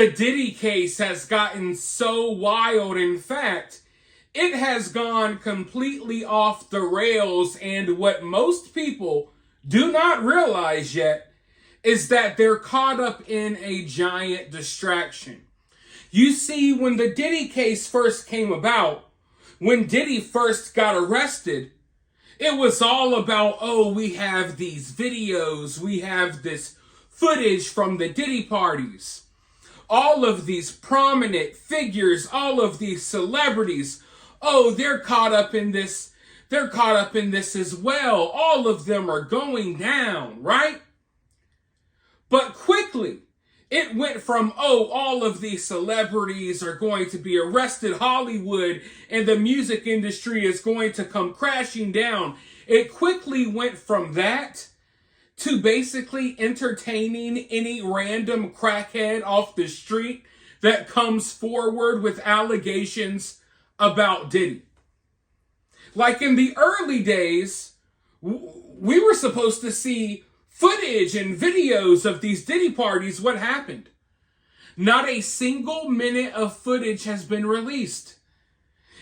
The Diddy case has gotten so wild. In fact, it has gone completely off the rails, and what most people do not realize yet is that they're caught up in a giant distraction. You see, when the Diddy case first came about, when Diddy first got arrested, it was all about, oh, we have these videos, we have this footage from the Diddy parties. All of these prominent figures, all of these celebrities, oh, they're caught up in this. They're caught up in this as well. All of them are going down, right? But quickly, it went from, oh, all of these celebrities are going to be arrested, Hollywood and the music industry is going to come crashing down. It quickly went from that to basically entertaining any random crackhead off the street that comes forward with allegations about Diddy. Like in the early days, we were supposed to see footage and videos of these Diddy parties. What happened? Not a single minute of footage has been released.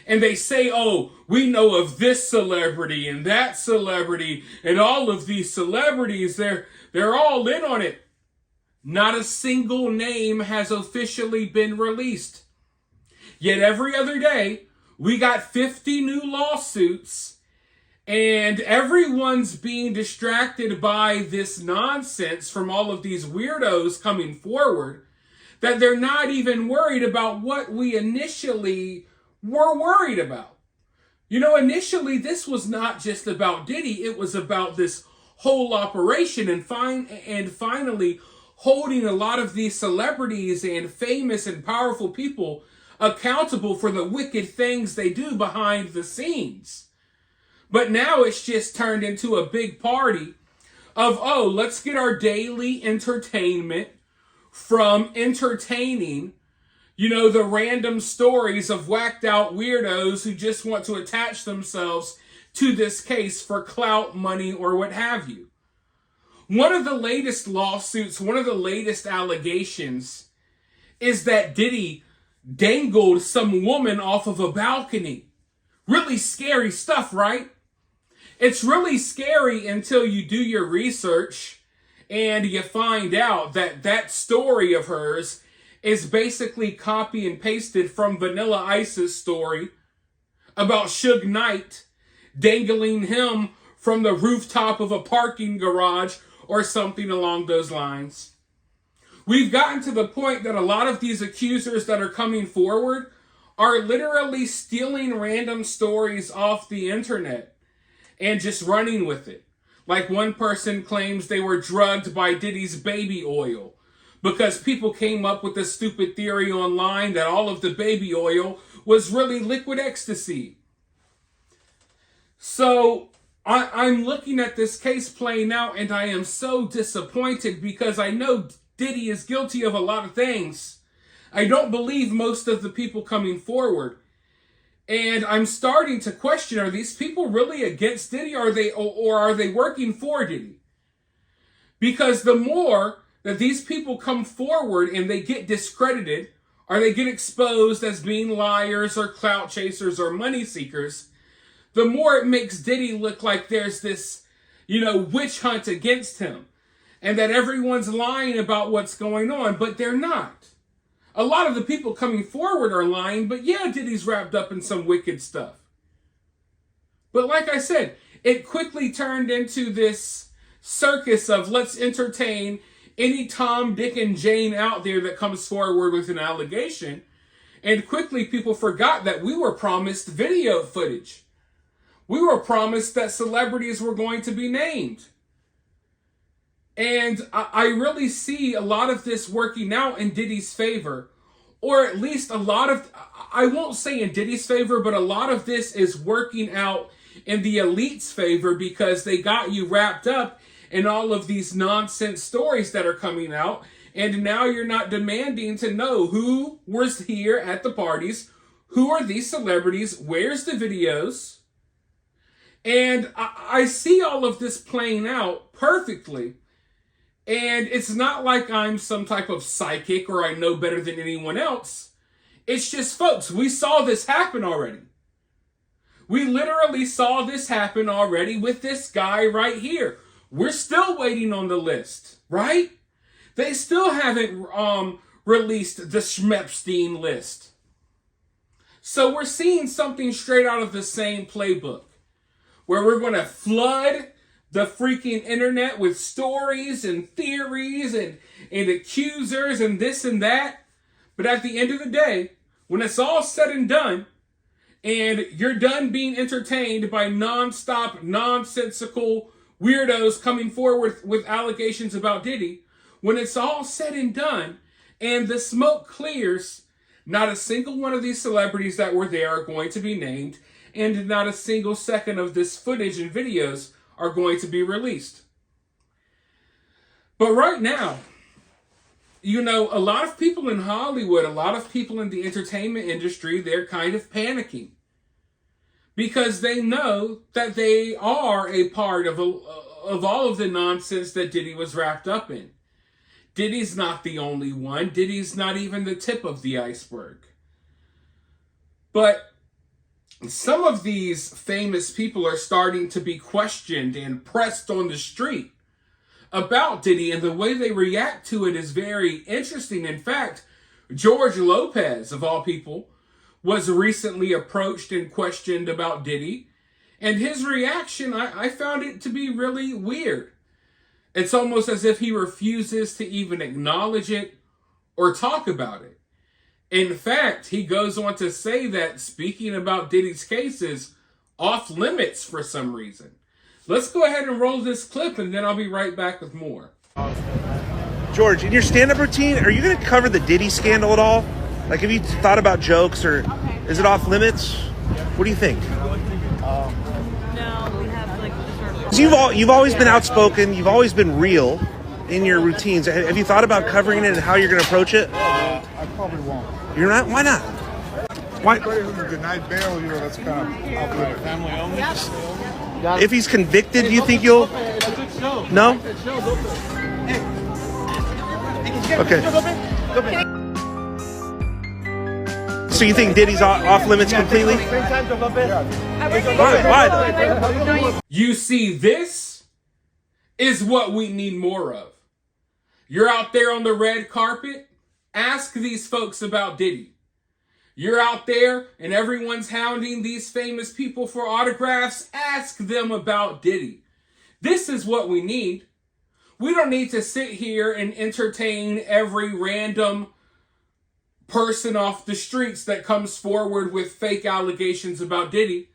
And they say, oh, we know of this celebrity and that celebrity and all of these celebrities, they're all in on it. Not a single name has officially been released. Yet every other day, we got 50 new lawsuits, and everyone's being distracted by this nonsense from all of these weirdos coming forward, that they're not even worried about what we initially were worried about. You know, initially this was not just about Diddy, it was about this whole operation and finally holding a lot of these celebrities and famous and powerful people accountable for the wicked things they do behind the scenes. But now it's just turned into a big party of, oh, let's get our daily entertainment from entertaining, you know, the random stories of whacked out weirdos who just want to attach themselves to this case for clout, money, or what have you. One of the latest lawsuits, one of the latest allegations is that Diddy dangled some woman off of a balcony. Really scary stuff, right? It's really scary until you do your research and you find out that that story of hers is basically copy and pasted from Vanilla Ice's story about Suge Knight dangling him from the rooftop of a parking garage or something along those lines. We've gotten to the point that a lot of these accusers that are coming forward are literally stealing random stories off the internet and just running with it. Like one person claims they were drugged by Diddy's baby oil, because people came up with this stupid theory online that all of the baby oil was really liquid ecstasy. So I'm looking at this case playing out and I am so disappointed because I know Diddy is guilty of a lot of things. I don't believe most of the people coming forward. And I'm starting to question, are these people really against Diddy or are they working for Diddy? Because the more that these people come forward and they get discredited, or they get exposed as being liars or clout chasers or money seekers, the more it makes Diddy look like there's this, you know, witch hunt against him. And that everyone's lying about what's going on, but they're not. A lot of the people coming forward are lying, but yeah, Diddy's wrapped up in some wicked stuff. But like I said, it quickly turned into this circus of let's entertain any Tom, Dick, and Jane out there that comes forward with an allegation. And quickly people forgot that we were promised video footage. We were promised that celebrities were going to be named. And I really see a lot of this working out in Diddy's favor. Or at least a lot of, I won't say in Diddy's favor, but a lot of this is working out in the elite's favor because they got you wrapped up in all of these nonsense stories that are coming out. And now you're not demanding to know who was here at the parties, who are these celebrities, where's the videos. And I see all of this playing out perfectly. And it's not like I'm some type of psychic or I know better than anyone else. It's just, folks, we saw this happen already. We literally saw this happen already with this guy right here. We're still waiting on the list, right? They still haven't released the Schmepstein list. So we're seeing something straight out of the same playbook, where we're going to flood the freaking internet with stories and theories and accusers and this and that. But at the end of the day, when it's all said and done, and you're done being entertained by nonstop, nonsensical weirdos coming forward with allegations about Diddy, when it's all said and done and the smoke clears, not a single one of these celebrities that were there are going to be named, and not a single second of this footage and videos are going to be released. But right now, you know, a lot of people in Hollywood, a lot of people in the entertainment industry, they're kind of panicking. Because they know that they are a part of all of the nonsense that Diddy was wrapped up in. Diddy's not the only one. Diddy's not even the tip of the iceberg. But some of these famous people are starting to be questioned and pressed on the street about Diddy, and the way they react to it is very interesting. In fact, George Lopez, of all people, was recently approached and questioned about Diddy, and his reaction, I found it to be really weird. It's almost as if he refuses to even acknowledge it or talk about it. In fact, he goes on to say that speaking about Diddy's case is off limits for some reason. Let's go ahead and roll this clip, and then I'll be right back with more. George, in your stand-up routine, are you going to cover the Diddy scandal at all? Like, have you thought about jokes, or is it off limits? What do you think? No, we have like sort of. So you've always been outspoken. You've always been real in your routines. Have you thought about covering it and how you're going to approach it? I probably won't. You're not. Why not? Why? Anybody who's denied bail, that's kind of outdated. Family only. If he's convicted, do you think you'll? No. Okay. So you think Diddy's off limits completely? Why? You see, this is what we need more of. You're out there on the red carpet, ask these folks about Diddy. You're out there and everyone's hounding these famous people for autographs, ask them about Diddy. This is what we need. We don't need to sit here and entertain every random person off the streets that comes forward with fake allegations about Diddy.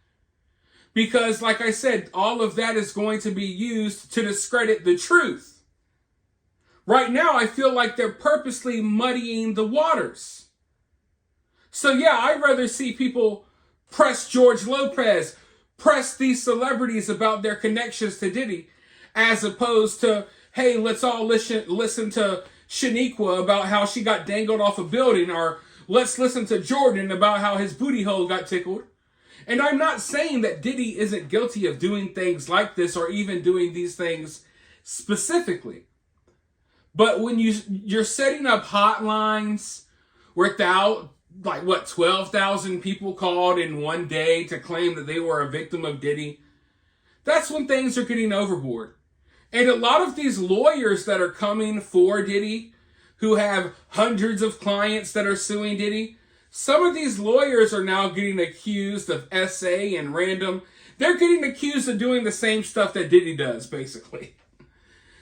Because, like I said, all of that is going to be used to discredit the truth. Right now, I feel like they're purposely muddying the waters. So yeah, I'd rather see people press George Lopez, press these celebrities about their connections to Diddy, as opposed to, hey, let's all listen to Shaniqua about how she got dangled off a building, or let's listen to Jordan about how his booty hole got tickled. And I'm not saying that Diddy isn't guilty of doing things like this or even doing these things specifically. But when you're setting up hotlines without, 12,000 people called in one day to claim that they were a victim of Diddy, that's when things are getting overboard. And a lot of these lawyers that are coming for Diddy, who have hundreds of clients that are suing Diddy, some of these lawyers are now getting accused of SA and random. They're getting accused of doing the same stuff that Diddy does, basically.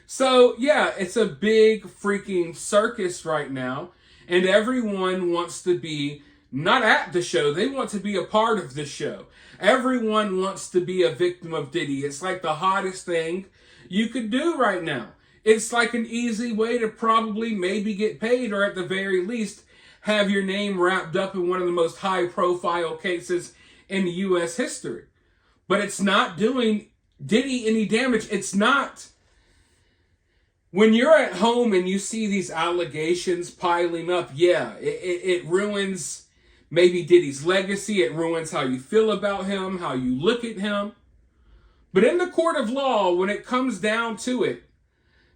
So, yeah, it's a big freaking circus right now. And everyone wants to be not at the show. They want to be a part of the show. Everyone wants to be a victim of Diddy. It's like the hottest thing you could do right now. It's like an easy way to probably maybe get paid, or at the very least have your name wrapped up in one of the most high-profile cases in U.S. history. But it's not doing Diddy any damage. It's not. When you're at home and you see these allegations piling up, yeah, it ruins maybe Diddy's legacy. It ruins how you feel about him, how you look at him. But in the court of law, when it comes down to it,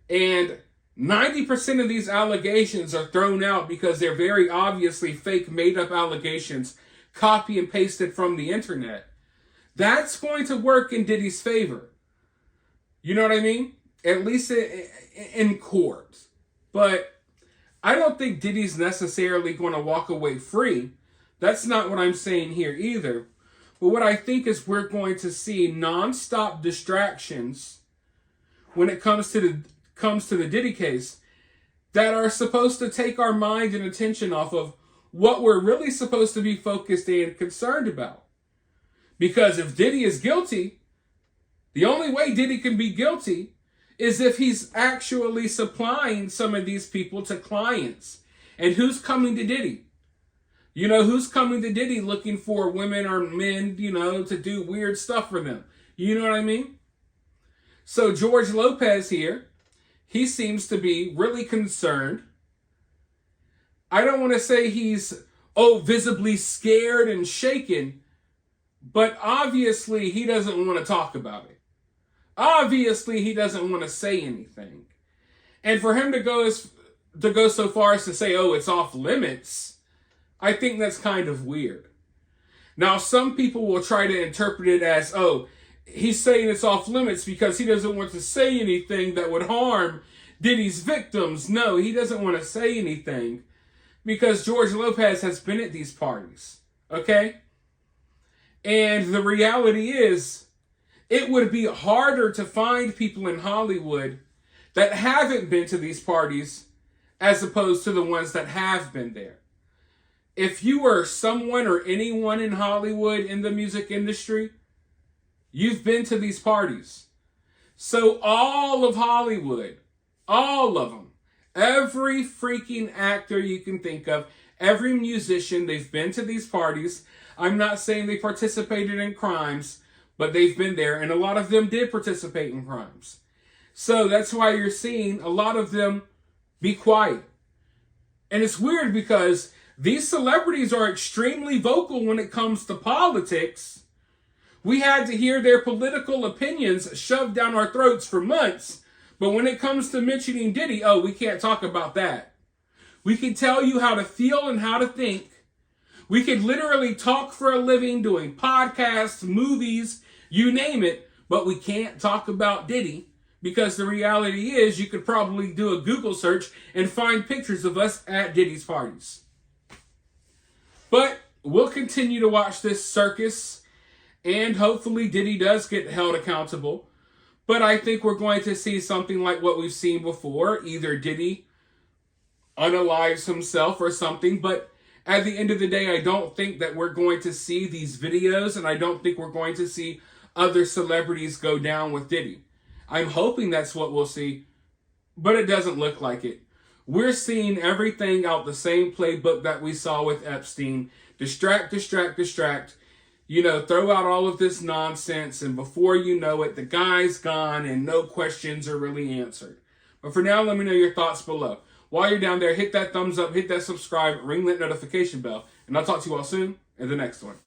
and 90% of these allegations are thrown out because they're very obviously fake, made-up allegations, copy and pasted from the internet. That's going to work in Diddy's favor. You know what I mean? At least in court. But I don't think Diddy's necessarily going to walk away free. That's not what I'm saying here either. But what I think is we're going to see nonstop distractions when it comes to the Diddy case that are supposed to take our mind and attention off of what we're really supposed to be focused and concerned about. Because if Diddy is guilty, the only way Diddy can be guilty is if he's actually supplying some of these people to clients. And who's coming to Diddy? You know, who's coming to Diddy looking for women or men, you know, to do weird stuff for them? You know what I mean? So George Lopez here, he seems to be really concerned. I don't want to say he's, visibly scared and shaken, but obviously he doesn't want to talk about it. Obviously he doesn't want to say anything. And for him to go so far as to say, it's off limits, I think that's kind of weird. Now, some people will try to interpret it as, he's saying it's off limits because he doesn't want to say anything that would harm Diddy's victims. No, he doesn't want to say anything because George Lopez has been at these parties, okay? And the reality is, it would be harder to find people in Hollywood that haven't been to these parties as opposed to the ones that have been there. If you were someone or anyone in Hollywood in the music industry, you've been to these parties. So all of Hollywood, all of them, every freaking actor you can think of, every musician, they've been to these parties. I'm not saying they participated in crimes, but they've been there, and a lot of them did participate in crimes. So that's why you're seeing a lot of them be quiet. And it's weird because these celebrities are extremely vocal when it comes to politics. We had to hear their political opinions shoved down our throats for months. But when it comes to mentioning Diddy, we can't talk about that. We can tell you how to feel and how to think. We could literally talk for a living doing podcasts, movies, you name it. But we can't talk about Diddy because the reality is you could probably do a Google search and find pictures of us at Diddy's parties. But we'll continue to watch this circus, and hopefully Diddy does get held accountable. But I think we're going to see something like what we've seen before. Either Diddy unalives himself or something. But at the end of the day, I don't think that we're going to see these videos, and I don't think we're going to see other celebrities go down with Diddy. I'm hoping that's what we'll see, but it doesn't look like it. We're seeing everything out the same playbook that we saw with Epstein. Distract, distract, distract. You know, throw out all of this nonsense, and before you know it, the guy's gone and no questions are really answered. But for now, let me know your thoughts below. While you're down there, hit that thumbs up, hit that subscribe, ring that notification bell, and I'll talk to you all soon in the next one.